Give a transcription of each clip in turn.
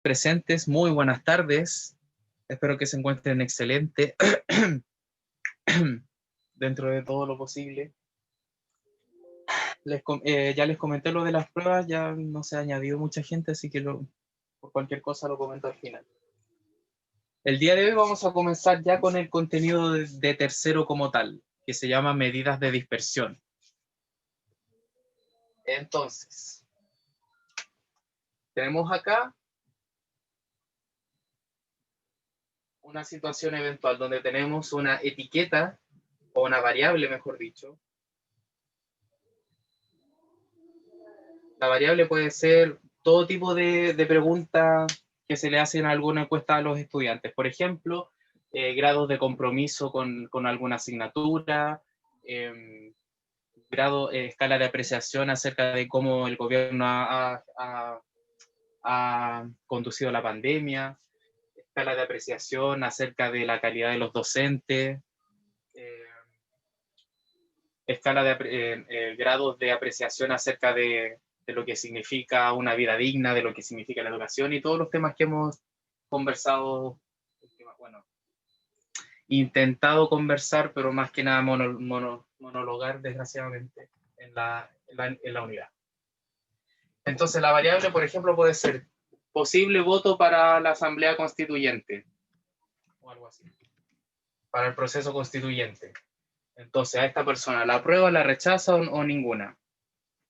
presentes, muy buenas tardes. Espero que se encuentren excelente dentro de todo lo posible. Ya les comenté lo de las pruebas, ya no se ha añadido mucha gente, así que por cualquier cosa lo comento al final. El día de hoy vamos a comenzar ya con el contenido de tercero como tal, que se llama medidas de dispersión. Entonces, tenemos acá una situación eventual donde tenemos una etiqueta, o una variable, mejor dicho. La variable puede ser todo tipo de preguntas que se le hacen a alguna encuesta a los estudiantes. Por ejemplo, grados de compromiso con alguna asignatura, escala de apreciación acerca de cómo el gobierno ha conducido la pandemia, escala de apreciación acerca de la calidad de los docentes, grados de apreciación acerca de lo que significa una vida digna, de lo que significa la educación y todos los temas que hemos conversado, bueno, intentado conversar, pero más que nada monologar, desgraciadamente, en la unidad. Entonces, la variable, por ejemplo, puede ser posible voto para la asamblea constituyente, o algo así, para el proceso constituyente. Entonces, a esta persona, ¿la aprueba, la rechaza o ninguna?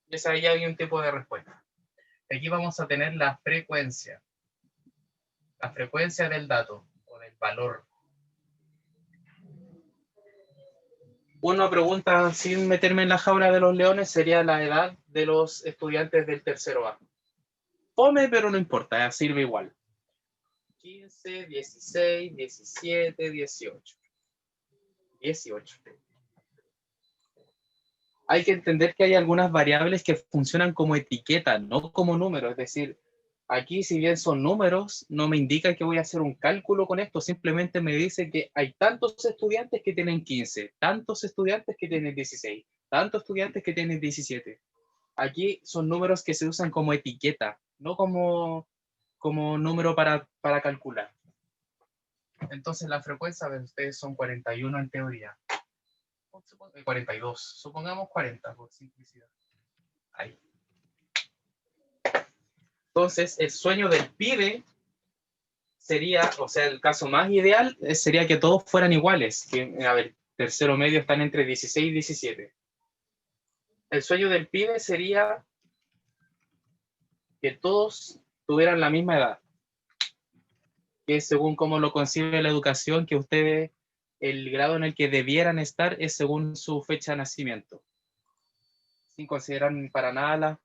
Esa ahí hay un tipo de respuesta. Aquí vamos a tener la frecuencia del dato o del valor. Una pregunta sin meterme en la jaula de los leones sería la edad de los estudiantes del tercero A. Fome, pero no importa, sirve igual. 15, 16, 17, 18. 18. Hay que entender que hay algunas variables que funcionan como etiqueta, no como números. Es decir, aquí si bien son números, no me indica que voy a hacer un cálculo con esto, simplemente me dice que hay tantos estudiantes que tienen 15, tantos estudiantes que tienen 16, tantos estudiantes que tienen 17. Aquí son números que se usan como etiqueta, no como número para calcular. Entonces la frecuencia de ustedes son 41 en teoría. 42, supongamos 40 por simplicidad. Ahí. Entonces, el sueño del pibe sería, o sea, el caso más ideal sería que todos fueran iguales, que, a ver, tercero medio están entre 16 y 17. El sueño del pibe sería que todos tuvieran la misma edad, que según cómo lo concibe la educación, que ustedes, el grado en el que debieran estar es según su fecha de nacimiento, sin considerar para nada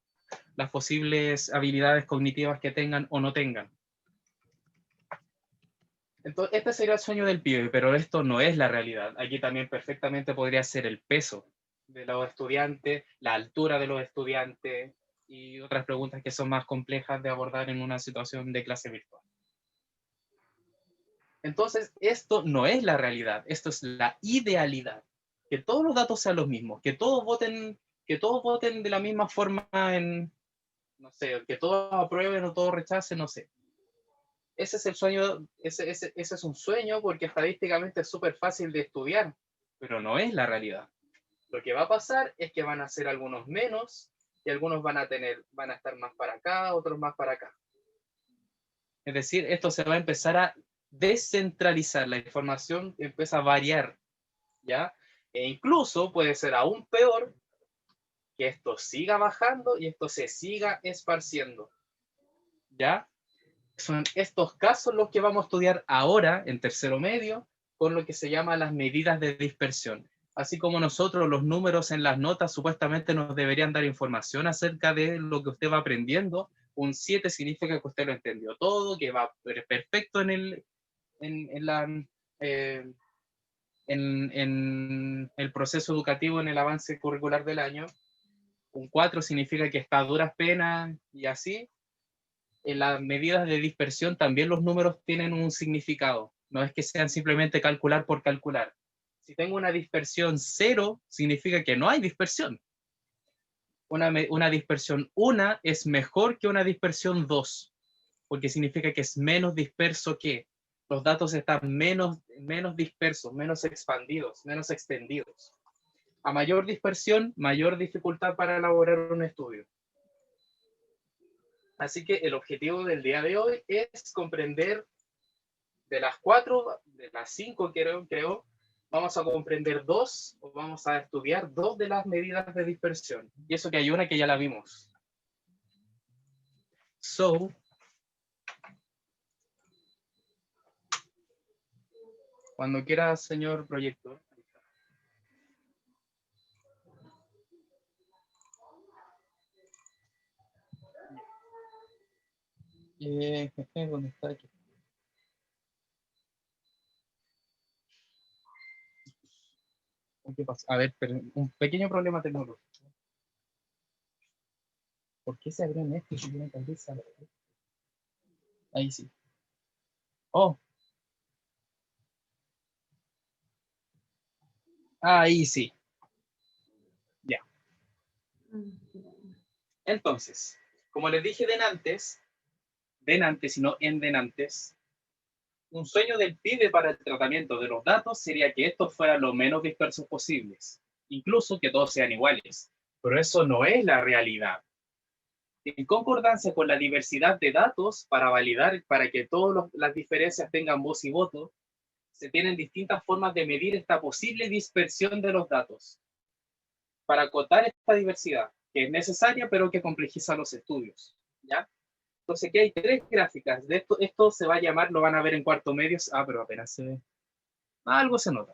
las posibles habilidades cognitivas que tengan o no tengan. Entonces, este sería el sueño del pibe, pero esto no es la realidad. Aquí también perfectamente podría ser el peso de los estudiantes, la altura de los estudiantes y otras preguntas que son más complejas de abordar en una situación de clase virtual. Entonces, esto no es la realidad, esto es la idealidad. Que todos los datos sean los mismos, que todos voten de la misma forma no sé, que todos aprueben o todos rechacen, no sé. Ese es el sueño, ese es un sueño porque estadísticamente es súper fácil de estudiar, pero no es la realidad. Lo que va a pasar es que van a ser algunos menos y algunos van a estar más para acá, otros más para acá. Es decir, esto se va a empezar a descentralizar, la información empieza a variar, ¿ya? E incluso puede ser aún peor que esto siga bajando y esto se siga esparciendo, ¿ya? Son estos casos los que vamos a estudiar ahora en tercero medio con lo que se llama las medidas de dispersión. Así como nosotros los números en las notas supuestamente nos deberían dar información acerca de lo que usted va aprendiendo, un 7 significa que usted lo entendió todo, que va perfecto eh, en el proceso educativo, en el avance curricular del año. Un 4 significa que está a duras penas y así. En las medidas de dispersión también los números tienen un significado. No es que sean simplemente calcular por calcular. Si tengo una dispersión 0, significa que no hay dispersión. Una dispersión 1 es mejor que una dispersión 2. porque significa que es menos disperso que. Los datos están menos dispersos, menos expandidos, menos extendidos. A mayor dispersión, mayor dificultad para elaborar un estudio. Así que el objetivo del día de hoy es comprender de las 4, de las 5 creo, vamos a comprender 2, o vamos a estudiar 2 de las medidas de dispersión. Y eso que hay una que ya la vimos. So, cuando quiera, señor proyector. ¿Dónde está aquí? ¿Qué pasa? A ver, un pequeño problema tecnológico. ¿Por qué se abrió en este? Ahí sí. Oh. Ahí sí. Ya. Entonces, como les dije denantes y no en denantes, un sueño del PIDE para el tratamiento de los datos sería que estos fueran lo menos dispersos posibles, incluso que todos sean iguales. Pero eso no es la realidad. En concordancia con la diversidad de datos, para que todas las diferencias tengan voz y voto, se tienen distintas formas de medir esta posible dispersión de los datos. Para acotar esta diversidad, que es necesaria, pero que complejiza los estudios, ¿ya? Entonces aquí hay 3 gráficas. De esto se va a llamar, lo van a ver en cuarto medio. Pero apenas se ve. Algo se nota.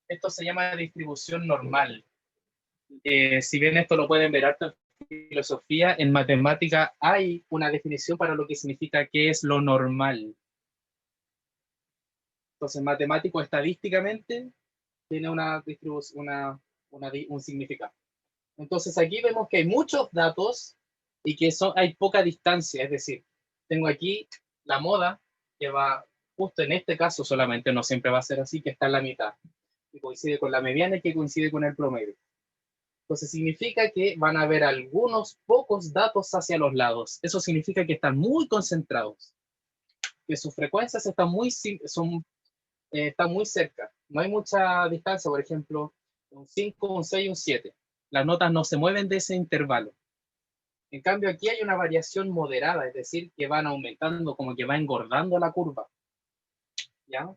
Esto se llama distribución normal. Si bien esto lo pueden ver harto en filosofía, en matemática hay una definición para lo que significa qué es lo normal. Entonces, matemático estadísticamente tiene una distribución, un significado. Entonces aquí vemos que hay muchos datos y que hay poca distancia, es decir, tengo aquí la moda que va justo en este caso solamente, no siempre va a ser así, que está en la mitad, y coincide con la mediana y que coincide con el promedio. Entonces significa que van a haber algunos pocos datos hacia los lados. Eso significa que están muy concentrados, que sus frecuencias están muy cerca. No hay mucha distancia, por ejemplo, un 5, un 6, un 7. Las notas no se mueven de ese intervalo. En cambio, aquí hay una variación moderada, es decir, que van aumentando, como que va engordando la curva. ¿Ya?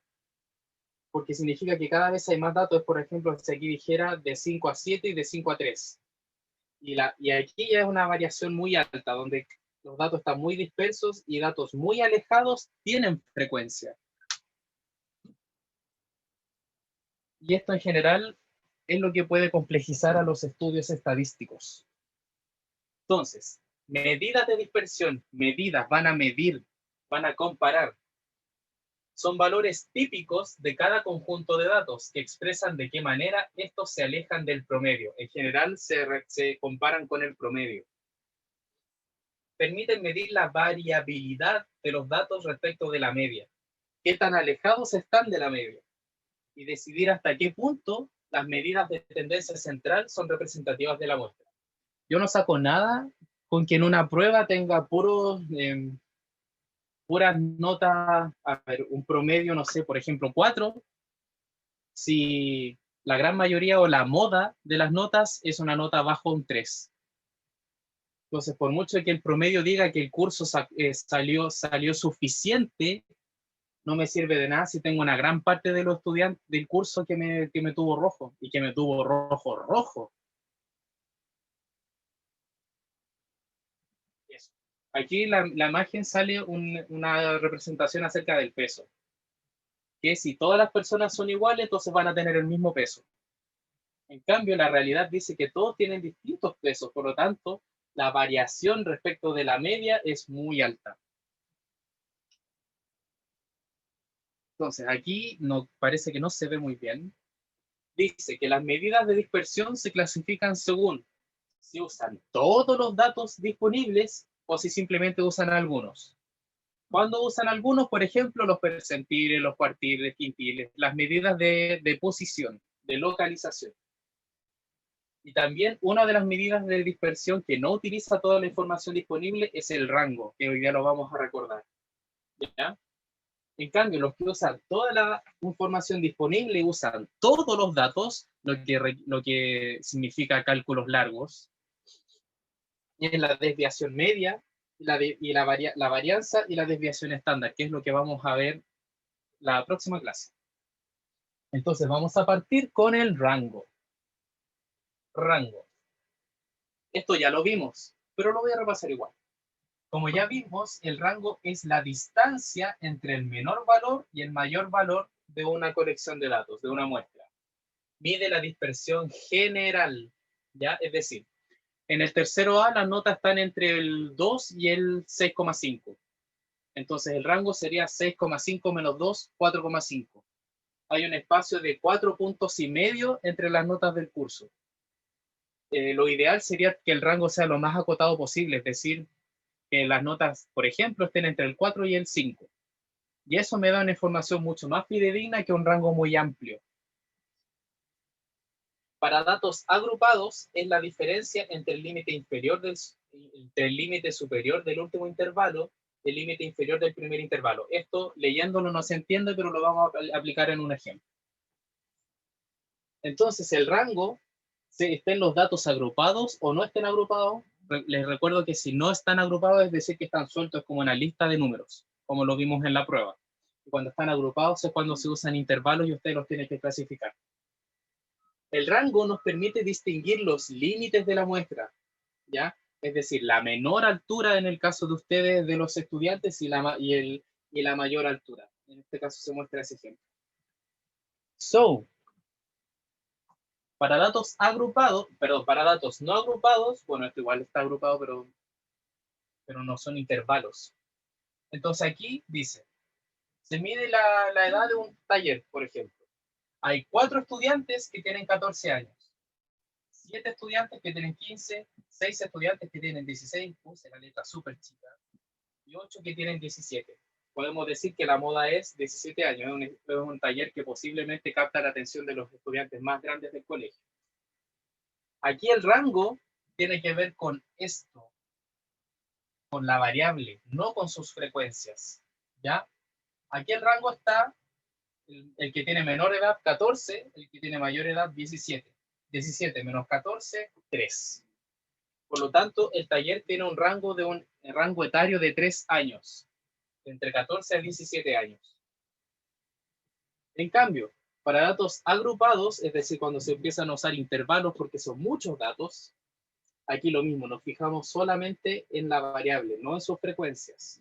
Porque significa que cada vez hay más datos, por ejemplo, si aquí dijera de 5 a 7 y de 5 a 3. Y aquí ya es una variación muy alta, donde los datos están muy dispersos y datos muy alejados tienen frecuencia. Y esto en general es lo que puede complejizar a los estudios estadísticos. Entonces, medidas de dispersión, van a medir, van a comparar. Son valores típicos de cada conjunto de datos que expresan de qué manera estos se alejan del promedio. En general se comparan con el promedio. Permiten medir la variabilidad de los datos respecto de la media. Qué tan alejados están de la media. Y decidir hasta qué punto las medidas de tendencia central son representativas de la muestra. Yo no saco nada con que en una prueba tenga puras notas, a ver, un promedio, no sé, por ejemplo, 4, si la gran mayoría o la moda de las notas es una nota bajo un 3. Entonces, por mucho que el promedio diga que el curso salió suficiente, no me sirve de nada si tengo una gran parte de los estudiantes del curso que me tuvo rojo, y que me tuvo rojo. Eso. Aquí la imagen sale una representación acerca del peso. Que si todas las personas son iguales, entonces van a tener el mismo peso. En cambio, la realidad dice que todos tienen distintos pesos, por lo tanto, la variación respecto de la media es muy alta. Entonces, aquí parece que no se ve muy bien. Dice que las medidas de dispersión se clasifican según si usan todos los datos disponibles o si simplemente usan algunos. Cuando usan algunos, por ejemplo, los percentiles, los cuartiles, quintiles, las medidas de posición, de localización. Y también una de las medidas de dispersión que no utiliza toda la información disponible es el rango, que hoy día lo vamos a recordar. ¿Ya? En cambio, los que usan toda la información disponible usan todos los datos, lo que significa cálculos largos, es la desviación media la varianza y la desviación estándar, que es lo que vamos a ver la próxima clase. Entonces, vamos a partir con el rango. Rango. Esto ya lo vimos, pero lo voy a repasar igual. Como ya vimos, el rango es la distancia entre el menor valor y el mayor valor de una colección de datos, de una muestra. Mide la dispersión general, ¿ya? Es decir, en el tercero A las notas están entre el 2 y el 6,5. Entonces el rango sería 6,5 menos 2, 4,5. Hay un espacio de 4 puntos y medio entre las notas del curso. Lo ideal sería que el rango sea lo más acotado posible, es decir, que las notas, por ejemplo, estén entre el 4 y el 5. Y eso me da una información mucho más fidedigna que un rango muy amplio. Para datos agrupados es la diferencia entre el límite superior del último intervalo y el límite inferior del primer intervalo. Esto leyéndolo no se entiende, pero lo vamos a aplicar en un ejemplo. Entonces el rango, si estén los datos agrupados o no estén agrupados, les recuerdo que si no están agrupados es decir que están sueltos como una lista de números, como lo vimos en la prueba. Y cuando están agrupados es cuando se usan intervalos y ustedes los tienen que clasificar. El rango nos permite distinguir los límites de la muestra, ¿ya? Es decir, la menor altura en el caso de ustedes, de los estudiantes, y la mayor altura. En este caso se muestra ese ejemplo. Para datos agrupados, perdón, para datos no agrupados, bueno, esto igual está agrupado, pero no son intervalos. Entonces aquí dice, se mide la edad de un taller, por ejemplo. Hay 4 estudiantes que tienen 14 años. 7 estudiantes que tienen 15, 6 estudiantes que tienen 16, puse la letra súper chica, y 8 que tienen 17. Podemos decir que la moda es 17 años, es un taller que posiblemente capta la atención de los estudiantes más grandes del colegio. Aquí el rango tiene que ver con esto, con la variable, no con sus frecuencias, ¿ya? Aquí el rango está el que tiene menor edad, 14, el que tiene mayor edad, 17. 17 menos 14, 3. Por lo tanto, el taller tiene un rango etario de 3 años, entre 14 a 17 años. En cambio, para datos agrupados, es decir, cuando se empiezan a usar intervalos porque son muchos datos, aquí lo mismo, nos fijamos solamente en la variable, no en sus frecuencias.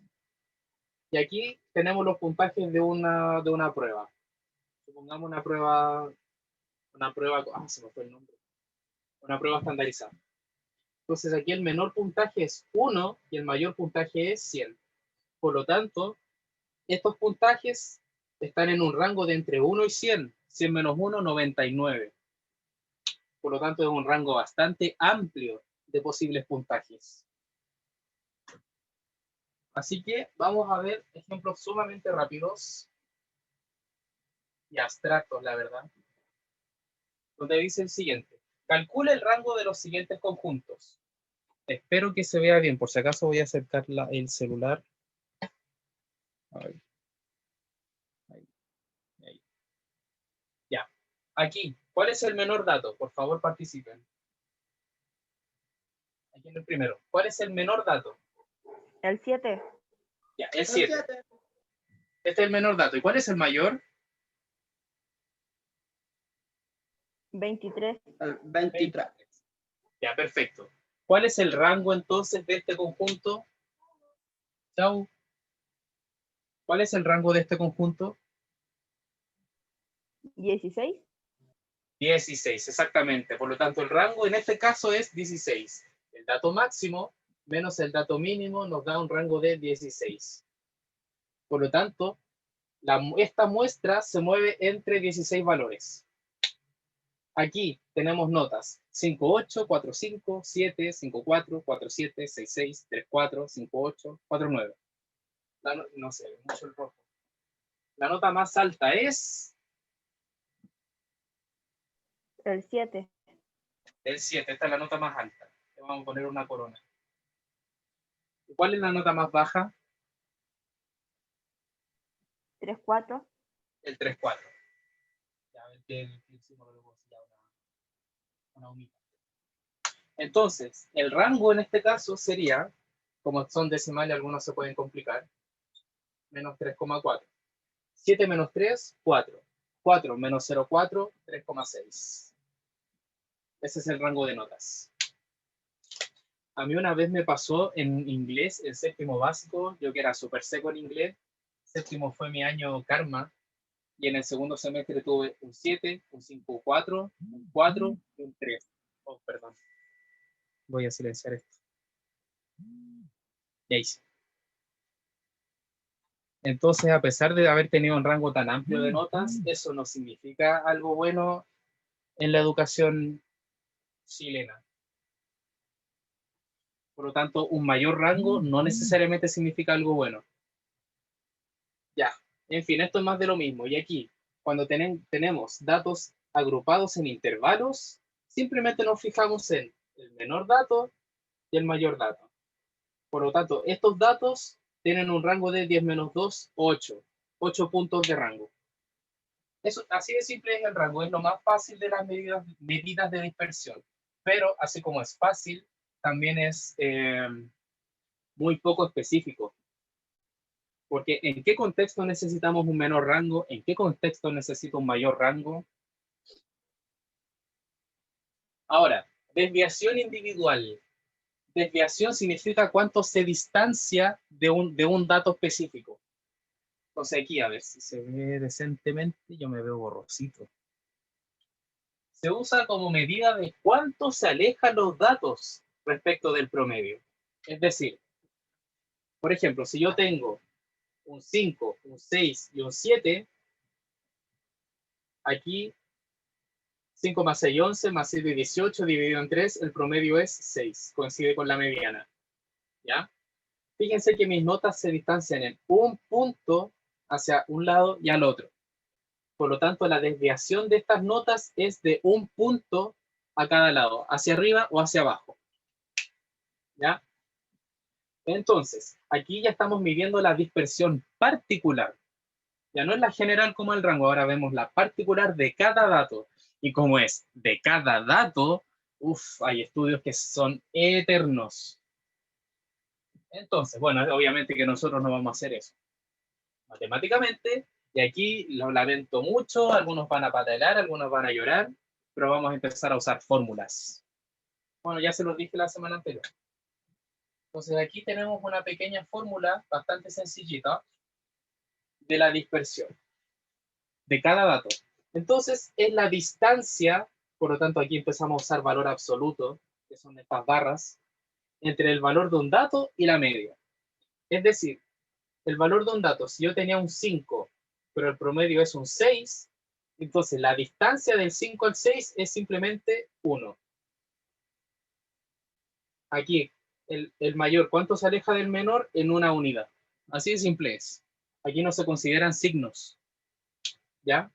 Y aquí tenemos los puntajes de una prueba. Supongamos una prueba, se me fue el nombre, una prueba estandarizada. Entonces aquí el menor puntaje es 1 y el mayor puntaje es 100. Por lo tanto, estos puntajes están en un rango de entre 1 y 100. 100 menos 1, 99. Por lo tanto, es un rango bastante amplio de posibles puntajes. Así que vamos a ver ejemplos sumamente rápidos y abstractos, la verdad, donde dice el siguiente. Calcula el rango de los siguientes conjuntos. Espero que se vea bien, por si acaso voy a acercar el celular. A ver. Ahí. Ya. Aquí, ¿cuál es el menor dato? Por favor, participen. Aquí en el primero. ¿Cuál es el menor dato? El 7. Ya, el 7. Este es el menor dato. ¿Y cuál es el mayor? 23. 23. Ya, perfecto. ¿Cuál es el rango entonces de este conjunto? Chau. ¿Cuál es el rango de este conjunto? 16. 16, exactamente. Por lo tanto, el rango en este caso es 16. El dato máximo menos el dato mínimo nos da un rango de 16. Por lo tanto, esta muestra se mueve entre 16 valores. Aquí tenemos notas 58, 45, 7, 54, 47, 66, 34, 58, 49. No sé, mucho el rojo. La nota más alta es El 7. El 7, esta es la nota más alta. Le vamos a poner una corona. ¿Y cuál es la nota más baja? 3, 4. El 3/4. Ya ven que el símbolo luego se llama una unidad. Entonces, el rango en este caso sería, como son decimales, algunos se pueden complicar, menos 3,4. 7 menos 3, 4. 4 menos 0,4, 3,6. Ese es el rango de notas. A mí una vez me pasó en inglés, en séptimo básico, yo que era súper seco en inglés, séptimo fue mi año karma, y en el segundo semestre tuve un 7, un 5,4, un 4 y un 3. Oh, perdón. Voy a silenciar esto. Ya hice. Entonces, a pesar de haber tenido un rango tan amplio de notas, eso no significa algo bueno en la educación chilena. Por lo tanto, un mayor rango no necesariamente significa algo bueno. Ya, en fin, esto es más de lo mismo. Y aquí, cuando tenemos datos agrupados en intervalos, simplemente nos fijamos en el menor dato y el mayor dato. Por lo tanto, estos datos tienen un rango de 10 menos 2, 8. 8 puntos de rango. Eso, así de simple es el rango, es lo más fácil de las medidas de dispersión. Pero así como es fácil, también es muy poco específico. Porque ¿en qué contexto necesitamos un menor rango? ¿En qué contexto necesito un mayor rango? Ahora, desviación individual. Desviación significa cuánto se distancia de un dato específico. Entonces aquí, a ver si se ve decentemente, yo me veo borrosito. Se usa como medida de cuánto se alejan los datos respecto del promedio. Es decir, por ejemplo, si yo tengo un 5, un 6 y un 7, aquí 5 más 6, 11, más 7, 18, dividido en 3, el promedio es 6, coincide con la mediana. ¿Ya? Fíjense que mis notas se distancian en un punto hacia un lado y al otro. Por lo tanto, la desviación de estas notas es de un punto a cada lado, hacia arriba o hacia abajo. ¿Ya? Entonces, aquí ya estamos midiendo la dispersión particular. Ya no es la general como el rango, ahora vemos la particular de cada dato. Y como es de cada dato, hay estudios que son eternos. Entonces, bueno, obviamente que nosotros no vamos a hacer eso matemáticamente, y aquí lo lamento mucho, algunos van a patalear, algunos van a llorar, pero vamos a empezar a usar fórmulas. Bueno, ya se los dije la semana anterior. Entonces aquí tenemos una pequeña fórmula bastante sencillita de la dispersión de cada dato. Entonces es la distancia, por lo tanto aquí empezamos a usar valor absoluto, que son estas barras, entre el valor de un dato y la media. Es decir, el valor de un dato, si yo tenía un 5, pero el promedio es un 6, entonces la distancia del 5 al 6 es simplemente 1. Aquí, el mayor, ¿cuánto se aleja del menor? En una unidad. Así de simple es. Aquí no se consideran signos. ¿Ya?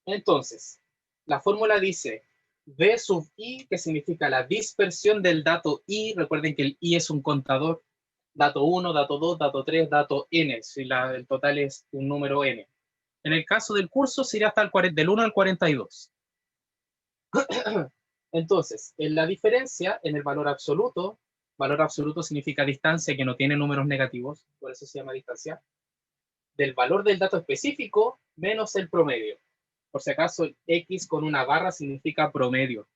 Entonces, la fórmula dice V sub I, que significa la dispersión del dato I. Recuerden que el I es un contador. Dato 1, dato 2, dato 3, dato N, si el total es un número N. En el caso del curso sería hasta del 1 al 42. Entonces, en la diferencia, en el valor absoluto significa distancia que no tiene números negativos, por eso se llama distancia, del valor del dato específico menos el promedio. Por si acaso, X con una barra significa promedio.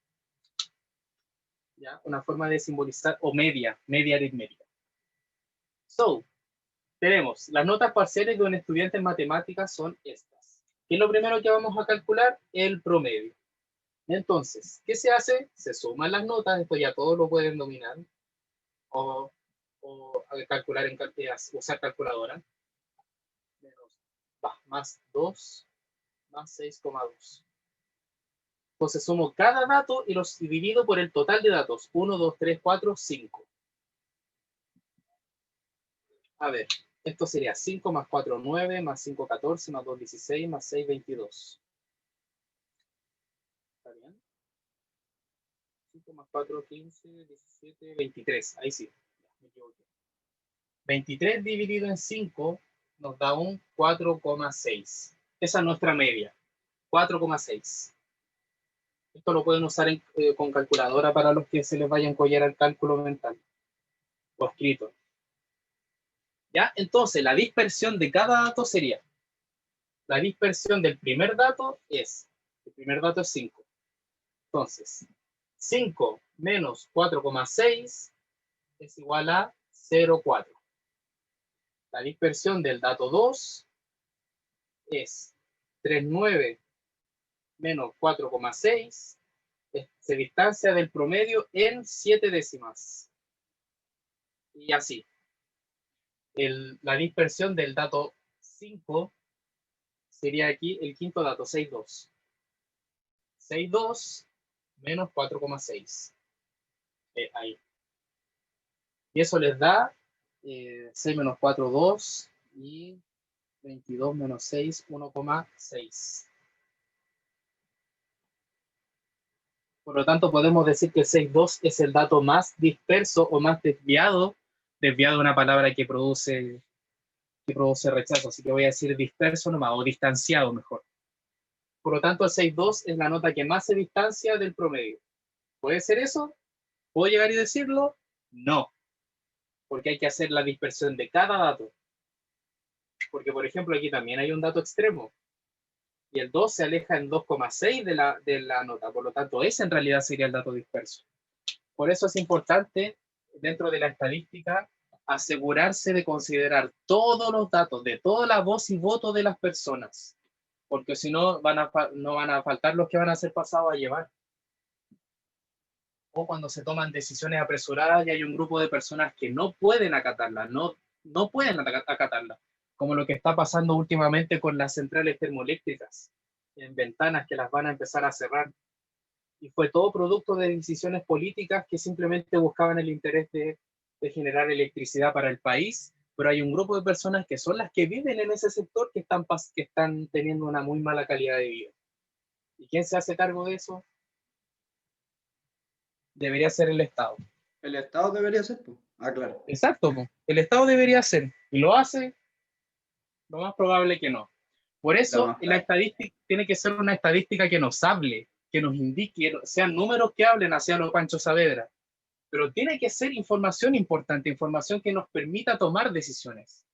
¿Ya? Una forma de simbolizar, o media aritmética. So, tenemos las notas parciales de un estudiante en matemáticas son estas. ¿Qué es lo primero que vamos a calcular? El promedio. Entonces, ¿qué se hace? Se suman las notas, esto ya todos lo pueden dominar, o calcular en usar calculadora. Más 2 más 6,2. Entonces sumo cada dato y los divido por el total de datos. 1, 2, 3, 4, 5. A ver, esto sería 5 más 4, 9, más 5, 14, más 2, 16, más 6, 22. ¿Está bien? 5 más 4, 15, 17, 23. Ahí sí, me equivoqué. 23 dividido en 5 nos da un 4,6. Esa es nuestra media, 4,6. Esto lo pueden usar con calculadora para los que se les vaya a encollar al cálculo mental o escrito. ¿Ya? Entonces, la dispersión de cada dato sería, la dispersión del primer dato es, el primer dato es 5. Entonces, 5 menos 4,6 es igual a 0,4. La dispersión del dato 2 es 3,9 menos 4,6. Se distancia del promedio en 7 décimas. Y así. La dispersión del dato 5 sería aquí el quinto dato, 6,2. 6,2 menos 4,6. Ahí. Y eso les da 6 menos 4, 2. Y 22 menos 6, 1,6. Por lo tanto, podemos decir que el 6,2 es el dato más disperso o más desviado. Desviado es una palabra que produce rechazo, así que voy a decir disperso nomás, o distanciado mejor. Por lo tanto, el 6,2 es la nota que más se distancia del promedio. ¿Puede ser eso? ¿Puedo llegar y decirlo? No, porque hay que hacer la dispersión de cada dato. Porque, por ejemplo, aquí también hay un dato extremo. Y el 2 se aleja en 2,6 de la nota. Por lo tanto, ese en realidad sería el dato disperso. Por eso es importante, dentro de la estadística, asegurarse de considerar todos los datos de toda la voz y voto de las personas. Porque si no, no van a faltar los que van a ser pasados a llevar. O cuando se toman decisiones apresuradas y hay un grupo de personas que no pueden acatarlas, no pueden acatarlas, como lo que está pasando últimamente con las centrales termoeléctricas, en ventanas que las van a empezar a cerrar. Y fue todo producto de decisiones políticas que simplemente buscaban el interés de generar electricidad para el país, pero hay un grupo de personas que son las que viven en ese sector que están teniendo una muy mala calidad de vida. ¿Y quién se hace cargo de eso? Debería ser el Estado. El Estado debería ser, pues. Ah, claro. Exacto, el Estado debería ser. ¿Y lo hace? Lo más probable que no. Por eso la estadística tiene que ser una estadística que nos hable, que nos indique, sean números que hablen hacia los Pancho Saavedra. Pero tiene que ser información importante, información que nos permita tomar decisiones.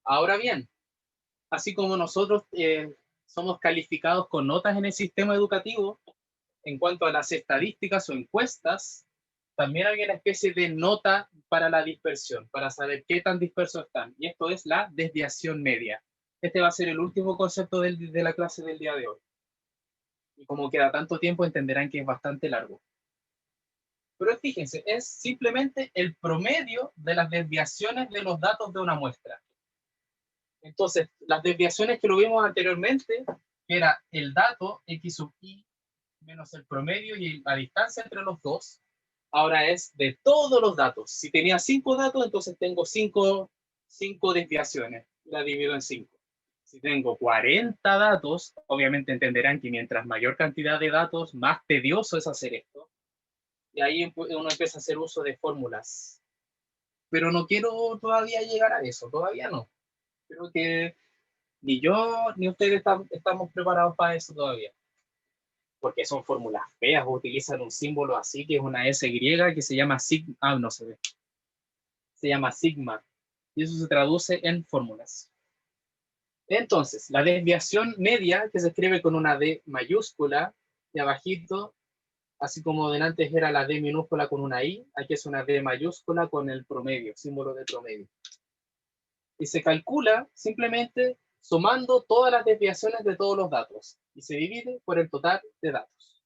Ahora bien, así como nosotros somos calificados con notas en el sistema educativo, en cuanto a las estadísticas o encuestas, también hay una especie de nota para la dispersión, para saber qué tan dispersos están. Y esto es la desviación media. Este va a ser el último concepto de la clase del día de hoy. Y como queda tanto tiempo, entenderán que es bastante largo. Pero fíjense, es simplemente el promedio de las desviaciones de los datos de una muestra. Entonces, las desviaciones que lo vimos anteriormente, que era el dato x sub i menos el promedio y la distancia entre los dos, ahora es de todos los datos. Si tenía 5 datos, entonces tengo 5 desviaciones. La divido en 5. Si tengo 40 datos, obviamente entenderán que mientras mayor cantidad de datos, más tedioso es hacer esto. Y ahí uno empieza a hacer uso de fórmulas. Pero no quiero todavía llegar a eso, todavía no. Creo que ni yo ni ustedes estamos preparados para eso todavía. Porque son fórmulas feas, o utilizan un símbolo así, que es una S griega que se llama sigma, no se ve. Se llama sigma. Y eso se traduce en fórmulas. Entonces, la desviación media, que se escribe con una D mayúscula, y abajito, así como delante era la D minúscula con una I, aquí es una D mayúscula con el promedio, símbolo de promedio. Y se calcula simplemente sumando todas las desviaciones de todos los datos, y se divide por el total de datos.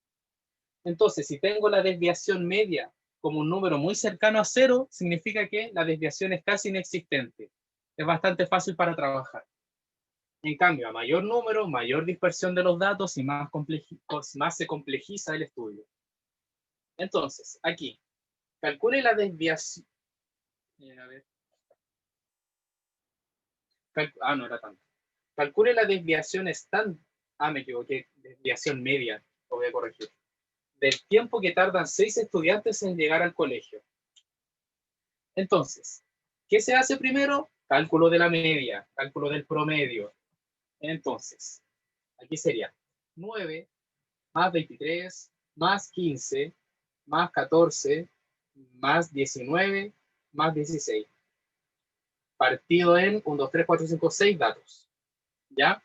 Entonces, si tengo la desviación media como un número muy cercano a 0, significa que la desviación es casi inexistente. Es bastante fácil para trabajar. En cambio, a mayor número, mayor dispersión de los datos y más se complejiza el estudio. Entonces, aquí, calcule la desviación. A ver. No era tanto. Calcule la desviación estándar. Me equivoqué. Desviación media. Lo voy a corregir. del tiempo que tardan 6 estudiantes en llegar al colegio. Entonces, ¿qué se hace primero? Cálculo de la media, cálculo del promedio. Entonces, aquí sería 9 más 23 más 15 más 14 más 19 más 16. Partido en 1, 2, 3, 4, 5, 6 datos. ¿Ya?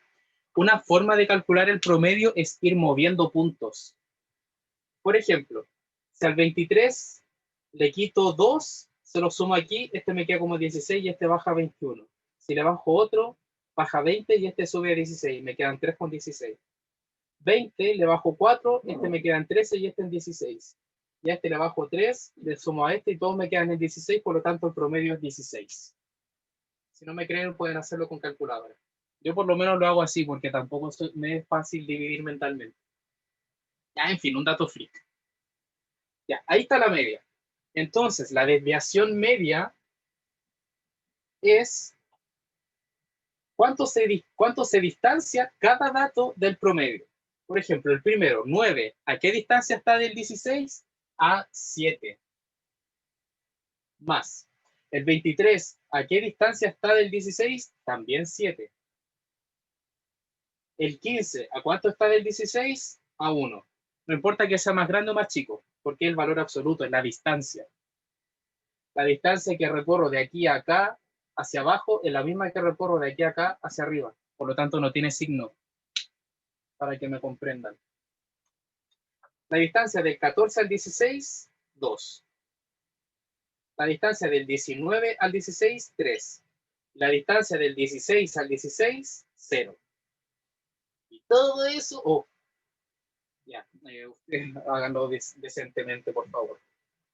Una forma de calcular el promedio es ir moviendo puntos. Por ejemplo, si al 23 le quito 2, se lo sumo aquí, este me queda como 16 y este baja a 21. Si le bajo otro, baja a 20 y este sube a 16. Me quedan 3 con 16. 20, le bajo 4, este me queda en 13 y este en 16. Y a este le bajo 3, le sumo a este y todos me quedan en 16, por lo tanto el promedio es 16. Si no me creen, pueden hacerlo con calculadora. Yo por lo menos lo hago así, porque tampoco me es fácil dividir mentalmente. Ya, en fin, un dato freak. Ya, ahí está la media. Entonces, la desviación media es cuánto se distancia cada dato del promedio. Por ejemplo, el primero, 9. ¿A qué distancia está del 16? A 7. Más. El 23. ¿A qué distancia está del 16? También 7. El 15. ¿A cuánto está del 16? A 1. No importa que sea más grande o más chico, porque el valor absoluto es la distancia. La distancia que recorro de aquí a acá hacia abajo es la misma que recorro de aquí a acá hacia arriba. Por lo tanto, no tiene signo, para que me comprendan. La distancia del 14 al 16, 2. La distancia del 19 al 16, 3. La distancia del 16 al 16, 0. Y todo eso, ya, ustedes háganlo decentemente, por favor.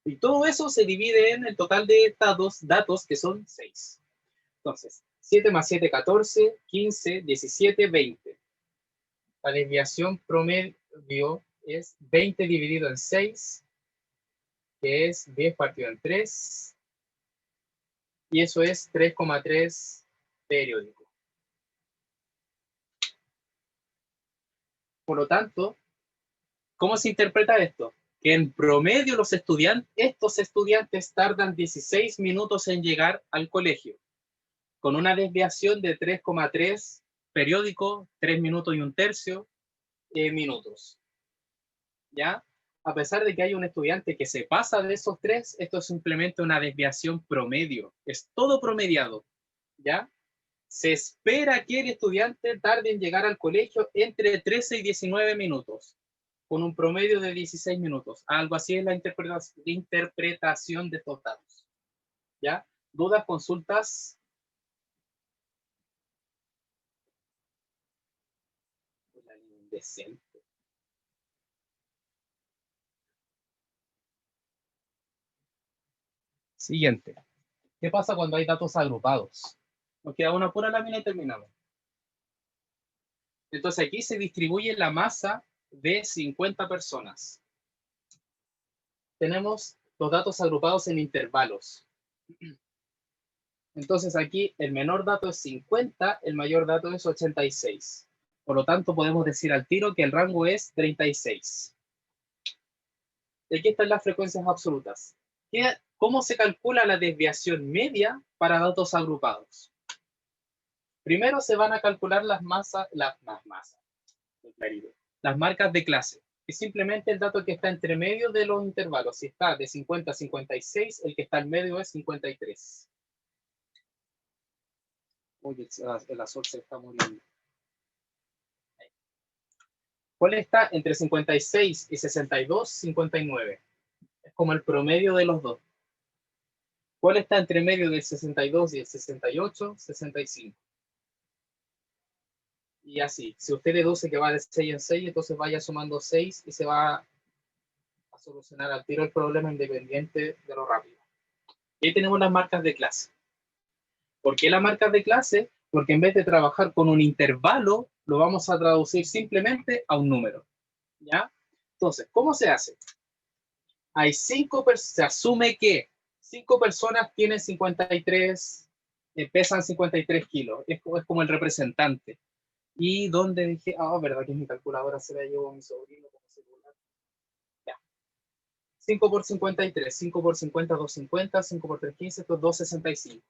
Y todo eso se divide en el total de datos, que son 6. Entonces, 7 más 7, 14, 15, 17, 20. La desviación promedio es 20 dividido en 6, que es 10 partido en 3, y eso es 3,3 periódico. Por lo tanto, ¿cómo se interpreta esto? Que en promedio estos estudiantes tardan 16 minutos en llegar al colegio, con una desviación de 3,3 periódico, 3 minutos y un tercio minutos. ¿Ya? A pesar de que hay un estudiante que se pasa de esos 3, esto es simplemente una desviación promedio, es todo promediado. ¿Ya? Se espera que el estudiante tarde en llegar al colegio entre 13 y 19 minutos, con un promedio de 16 minutos. Algo así es la interpretación de estos datos. ¿Ya? ¿Dudas, consultas? Indecente. Siguiente. ¿Qué pasa cuando hay datos agrupados? Nos queda una pura lámina y terminamos. Entonces aquí se distribuye la masa de 50 personas. Tenemos los datos agrupados en intervalos. Entonces aquí el menor dato es 50, el mayor dato es 86. Por lo tanto, podemos decir al tiro que el rango es 36. Y aquí están las frecuencias absolutas. ¿Cómo se calcula la desviación media para datos agrupados? Primero se van a calcular las marcas de clase. Es simplemente el dato que está entre medio de los intervalos. Si está de 50 a 56, el que está en medio es 53. Oye, el azul se está muriendo. ¿Cuál está entre 56 y 62? 59. Es como el promedio de los dos. ¿Cuál está entre medio del 62 y el 68? 65. Y así, si usted deduce que va de 6 en 6, entonces vaya sumando 6 y se va a solucionar al tiro el problema independiente de lo rápido. Y ahí tenemos las marcas de clase. ¿Por qué las marcas de clase? Porque en vez de trabajar con un intervalo, lo vamos a traducir simplemente a un número. ¿Ya? Entonces, ¿cómo se hace? Hay se asume que 5 personas tienen 53, pesan 53 kilos. Es como el representante. Y donde dije, verdad que mi calculadora se la llevó a mi sobrino como celular. Ya. 5 por 53, 5 por 50, 250, 5 por 3, 15, esto es 265.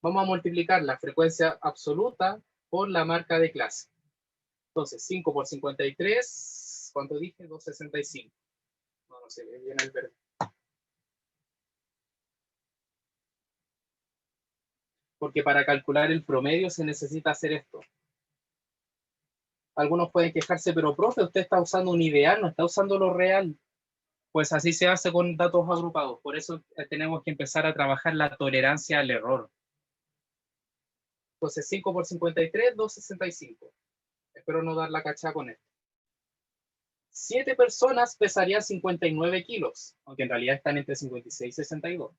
Vamos a multiplicar la frecuencia absoluta por la marca de clase. Entonces, 5 por 53, ¿cuánto dije? 265. No se ve bien el verde. Porque para calcular el promedio se necesita hacer esto. Algunos pueden quejarse, pero profe, usted está usando un ideal, no está usando lo real. Pues así se hace con datos agrupados. Por eso tenemos que empezar a trabajar la tolerancia al error. Entonces, 5 por 53, 265. Espero no dar la cachada con esto. 7 personas pesarían 59 kilos, aunque en realidad están entre 56 y 62.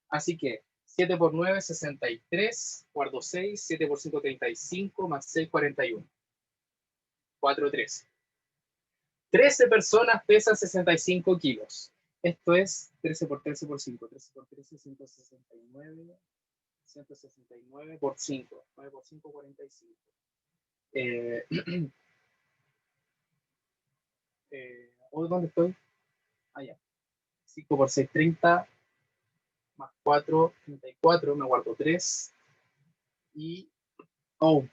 Así que 7 por 9, 63, guardo 6, 7 por 5, 35, más 6, 41. 4, 13. 13 personas pesan 65 kilos. Esto es 13 por 13 por 5, 13 por 13, 169, 169 por 5, 9 por 5, 45. ¿Dónde estoy? Allá. 5 por 6, 30, más 4, 34, me guardo 3. Y, 5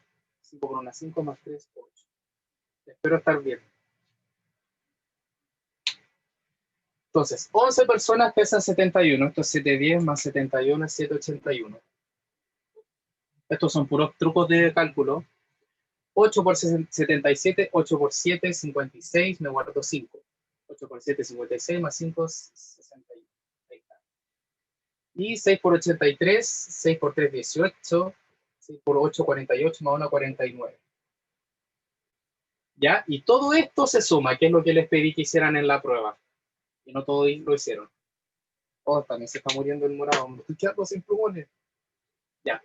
por 1, 5, más 3, 8. Espero estar bien. Entonces, 11 personas pesan 71. Esto es 710 más 71 es 781. Estos son puros trucos de cálculo. 8 por 77, 8 por 7, 56, me guardo 5. 8 por 7, 56, más 5, 61. Ahí está. Y 6 por 83, 6 por 3, 18, 6 por 8, 48, más 1, 49. ¿Ya? Y todo esto se suma, que es lo que les pedí que hicieran en la prueba. Y no todos lo hicieron. También se está muriendo el morado. Me estoy quedando sin plumones. Ya.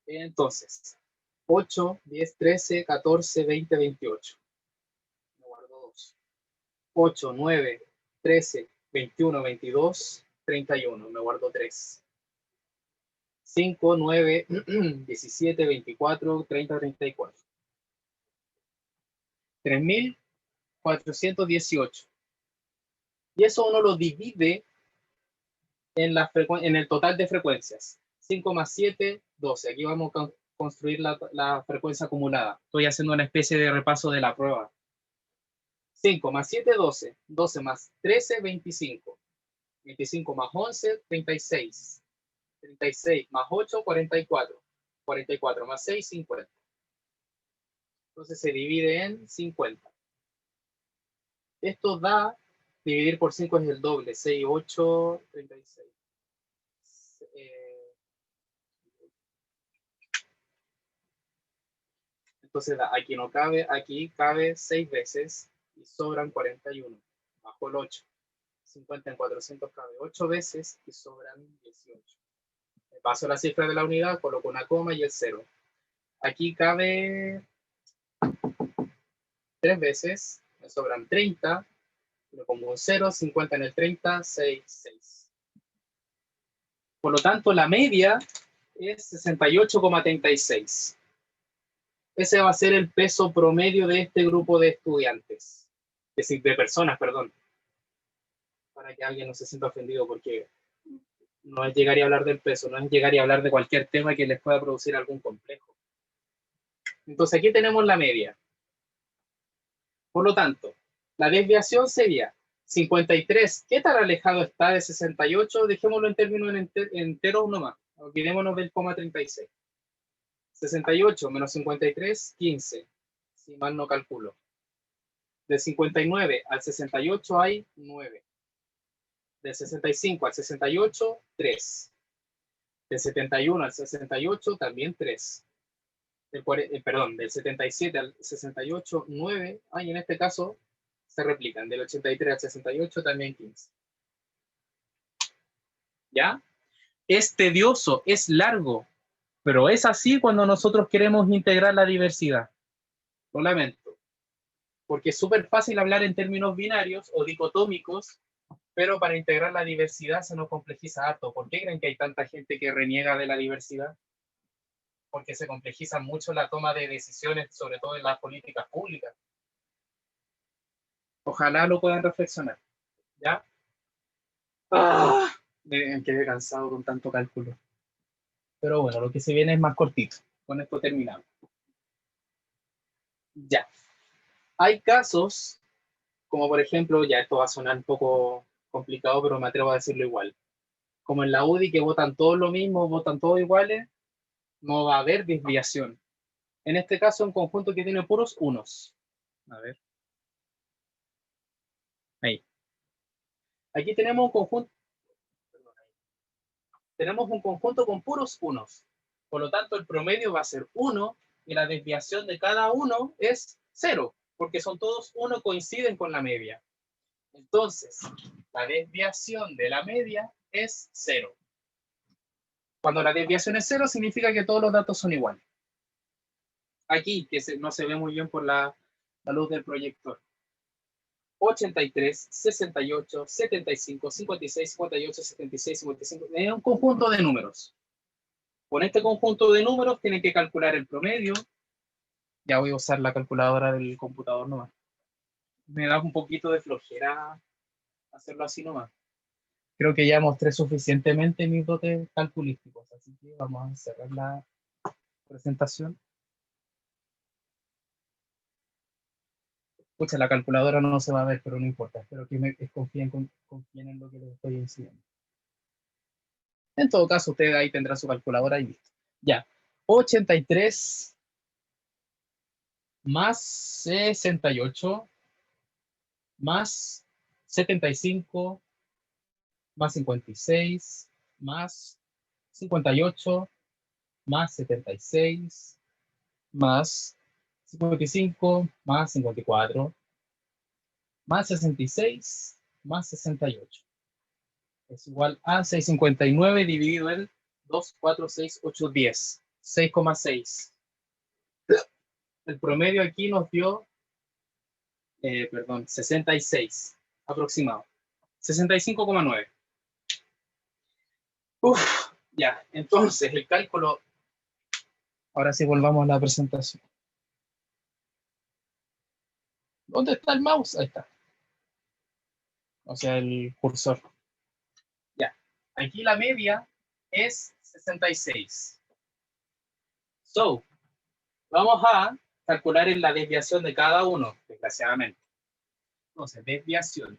Entonces, 8, 10, 13, 14, 20, 28. Me guardo 2. 8, 9, 13, 21, 22, 31. Me guardo 3. 5, 9, 17, 24, 30, 34. 3.418. Y eso uno lo divide en el total de frecuencias. 5 más 7, 12. Aquí vamos a construir la frecuencia acumulada. Estoy haciendo una especie de repaso de la prueba. 5 más 7, 12. 12 más 13, 25. 25 más 11, 36. 36 más 8, 44. 44 más 6, 50. Entonces se divide en 50. Esto da, dividir por 5 es el doble. 6, 8, 36. Entonces aquí no cabe, aquí cabe 6 veces y sobran 41. Bajo el 8. 50 en 400 cabe 8 veces y sobran 18. Me paso la cifra de la unidad, coloco una coma y el 0. Aquí cabe 3 veces, me sobran 30, le pongo un 0, 50 en el 30, 6, 6. Por lo tanto, la media es 68,36. Ese va a ser el peso promedio de este grupo de estudiantes, es decir, de personas, perdón, para que alguien no se sienta ofendido, porque no es llegar y hablar del peso, no es llegar y hablar de cualquier tema que les pueda producir algún complejo. Entonces aquí tenemos la media. Por lo tanto, la desviación sería 53. ¿Qué tan alejado está de 68? Dejémoslo en términos enteros nomás. Olvidémonos del coma 36. 68 menos 53, 15. Si mal no calculo. De 59 al 68 hay 9. Del 65 al 68, 3. Del 71 al 68, también 3. Del 77 al 68, 9. Y en este caso se replican. Del 83 al 68, también 15. ¿Ya? Es tedioso, es largo, pero es así cuando nosotros queremos integrar la diversidad. Lo lamento. Porque es súper fácil hablar en términos binarios o dicotómicos, pero para integrar la diversidad se nos complejiza harto. ¿Por qué creen que hay tanta gente que reniega de la diversidad? Porque se complejiza mucho la toma de decisiones, sobre todo en las políticas públicas. Ojalá lo puedan reflexionar. ¿Ya? Me quedé cansado con tanto cálculo. Pero bueno, lo que se viene es más cortito. Con esto terminamos. Ya. Hay casos, como por ejemplo, ya esto va a sonar un poco complicado, pero me atrevo a decirlo igual. Como en la UDI que votan todos lo mismo, votan todos iguales, no va a haber desviación. En este caso, un conjunto que tiene puros unos. A ver. Ahí. Aquí tenemos un conjunto. Tenemos un conjunto con puros unos. Por lo tanto, el promedio va a ser 1 y la desviación de cada uno es 0, porque son todos 1, coinciden con la media. Entonces, la desviación de la media es 0. Cuando la desviación es 0, significa que todos los datos son iguales. Aquí, que no se ve muy bien por la luz del proyector. 83, 68, 75, 56, 58, 76, 55. Es un conjunto de números. Con este conjunto de números tienen que calcular el promedio. Ya voy a usar la calculadora del computador nomás. Me da un poquito de flojera hacerlo así nomás. Creo que ya mostré suficientemente mis dotes calculísticos, así que vamos a cerrar la presentación. Escucha, la calculadora no se va a ver, pero no importa. Espero que confíen en lo que les estoy enseñando. En todo caso, usted ahí tendrá su calculadora y listo. Ya, 83 más 68 más 75 más 56 más 58 más 76 más 55 más 54 más 66 más 68 es igual a 659 dividido en 2, 4, 6, 8, 10. 6,6. El promedio aquí nos dio, 66 aproximado. 65,9. Ya, entonces el cálculo. Ahora sí volvamos a la presentación. ¿Dónde está el mouse? Ahí está. O sea, el cursor. Ya, aquí la media es 66. So, vamos a calcular la desviación de cada uno, desgraciadamente. Entonces, desviación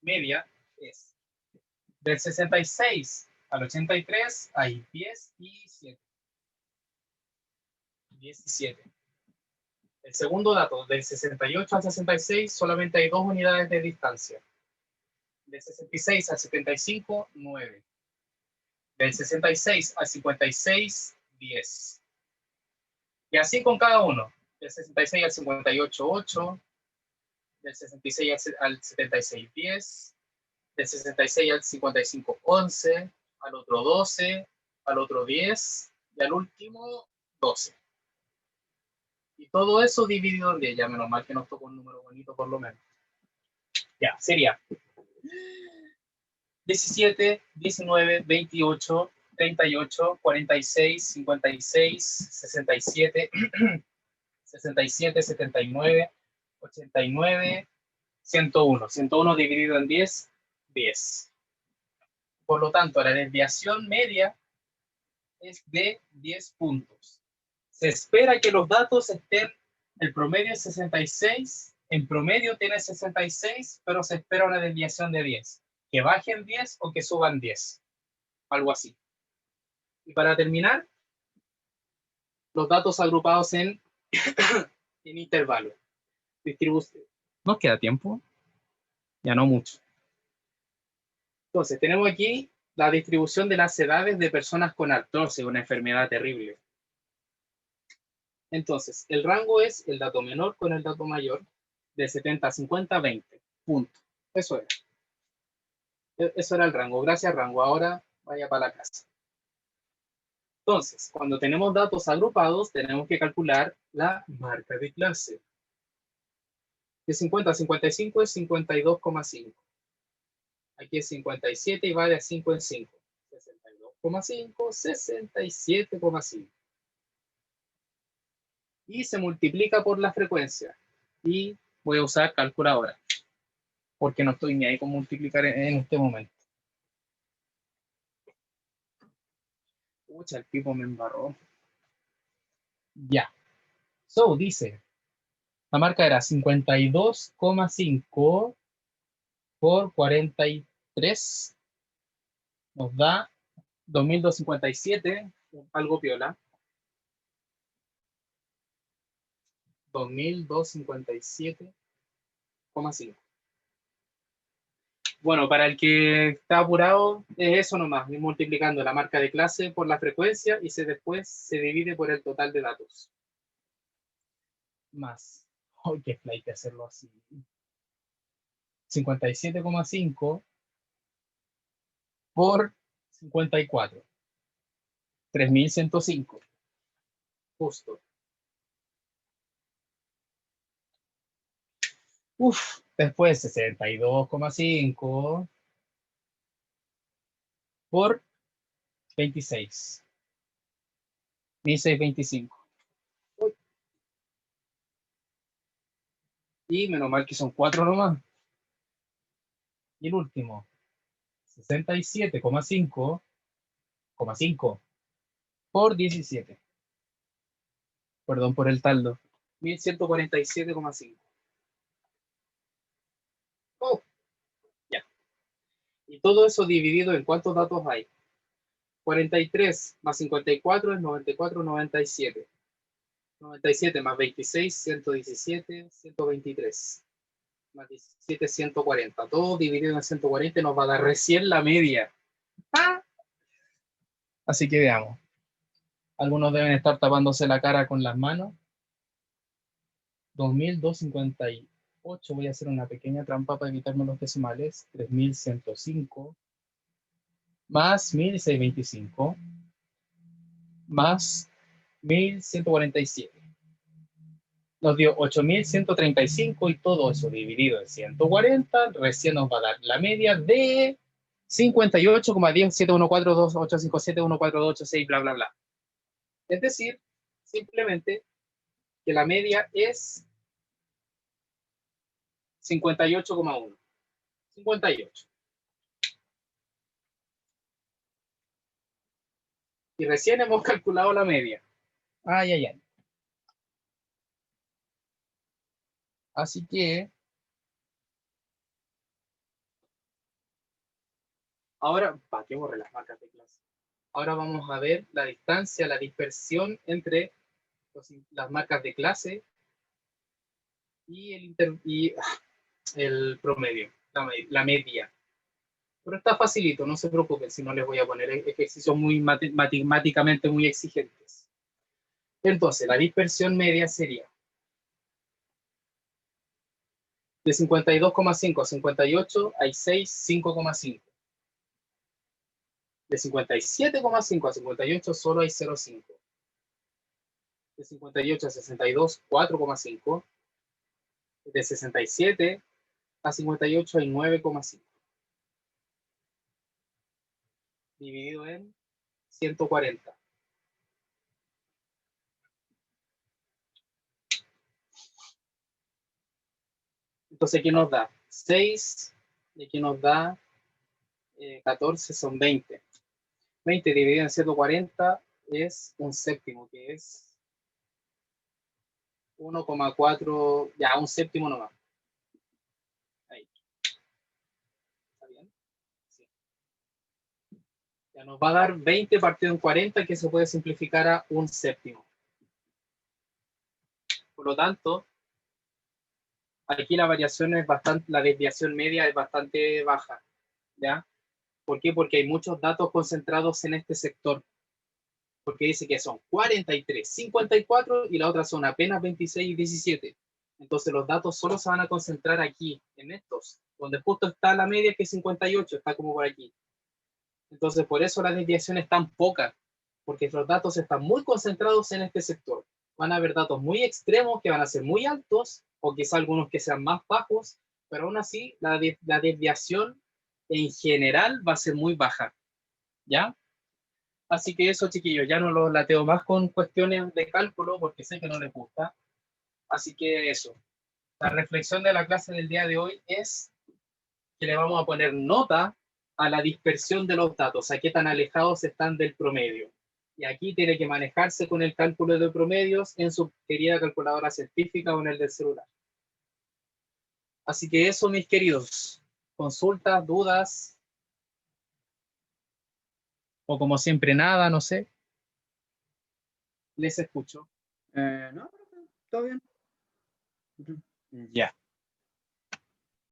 media es del 66 al 83 hay 10 y 7. 17. El segundo dato, del 68 al 66 solamente hay 2 unidades de distancia. Del 66 al 75, 9. Del 66 al 56, 10. Y así con cada uno. Del 66 al 58, 8. Del 66 al 76, 10. Del 66 al 55, 11. Al otro 12. Al otro 10. Y al último 12. Y todo eso dividido en 10. Ya menos mal que nos tocó un número bonito por lo menos. Ya, sería 17, 19, 28, 38, 46, 56, 67, 67, 79, 89, 101. 101 dividido en 10, 10. Por lo tanto, la desviación media es de 10 puntos. Se espera que los datos estén, el promedio es 66, en promedio tiene 66, pero se espera una desviación de 10. Que bajen 10 o que suban 10. Algo así. Y para terminar, los datos agrupados en intervalos. Distribución. ¿Nos queda tiempo? Ya no mucho. Entonces, tenemos aquí la distribución de las edades de personas con artrosis, una enfermedad terrible. Entonces, el rango es el dato menor con el dato mayor, de 70 a 50, 20. Punto. Eso era. Eso era el rango. Gracias, rango. Ahora vaya para la casa. Entonces, cuando tenemos datos agrupados, tenemos que calcular la marca de clase. De 50 a 55 es 52,5. Aquí es 57 y va de 5 en 5. 62,5, 67,5. Y se multiplica por la frecuencia. Y voy a usar calculadora. porque no estoy ni ahí con multiplicar en este momento. Pucha, el tipo me embarró. Ya. So, dice, la marca era 52,5 por 43, nos da 2257, algo piola. 2257,5. Bueno, para el que está apurado, es eso nomás, ir multiplicando la marca de clase por la frecuencia y después se divide por el total de datos. Más. ¡Ay, qué flight hacerlo así! 57,5 por 54. 3105. Justo. Uf, después 62,5 por 26. 1625. Y menos mal que son 4 nomás. Y el último, 67,5 por 17. Perdón por el taldo. 1147,5. Oh, ya. Y todo eso dividido en cuántos datos hay. 43 más 54 es 94, 97. 97 más 26, 117, 123. Más 17, 140. Todo dividido en 140 nos va a dar recién la media. ¡Ah! Así que veamos. Algunos deben estar tapándose la cara con las manos. 2258. Voy a hacer una pequeña trampa para evitarme los decimales. 3105 más 1625 más 1147. Nos dio 8135 y todo eso dividido en 140 recién nos va a dar la media de 58,10714285714286 bla bla bla. Es decir, simplemente que la media es 58,1. 58. Y recién hemos calculado la media. Ay, ay, ay. Así que ahora, ¿para qué borré las marcas de clase? Ahora vamos a ver la distancia, la dispersión entre las marcas de clase y el promedio, la media. Pero está facilito, no se preocupen si no les voy a poner ejercicios muy matemáticamente muy exigentes. Entonces, la dispersión media sería de 52,5 a 58 hay 6, 5,5. De 57,5 a 58 solo hay 0,5. De 58 a 62, 4,5. De 67 a 58 hay 9,5. Dividido en 140. Entonces, ¿qué nos da? 6, y aquí nos da 14, son 20. 20 dividido en 140 es un séptimo, que es 1,4, ya, un séptimo nomás. Ahí. ¿Está bien? Sí. Ya nos va a dar 20 partido en 40, que se puede simplificar a un séptimo. Por lo tanto, aquí la variación es bastante, la desviación media es bastante baja, ¿ya? ¿Por qué? Porque hay muchos datos concentrados en este sector. Porque dice que son 43, 54 y la otra son apenas 26 y 17. Entonces los datos solo se van a concentrar aquí, en estos, donde justo está la media que es 58, está como por aquí. Entonces por eso la desviación es tan poca, porque los datos están muy concentrados en este sector. Van a haber datos muy extremos que van a ser muy altos, o quizá algunos que sean más bajos, pero aún así la desviación en general va a ser muy baja. ¿Ya? Así que eso, chiquillos, ya no los lateo más con cuestiones de cálculo porque sé que no les gusta. Así que eso. La reflexión de la clase del día de hoy es que le vamos a poner nota a la dispersión de los datos, a qué tan alejados están del promedio. Y aquí tiene que manejarse con el cálculo de promedios en su querida calculadora científica o en el del celular. Así que eso, mis queridos. Consultas, dudas, o como siempre nada, no sé. Les escucho. No, todo bien. Ya.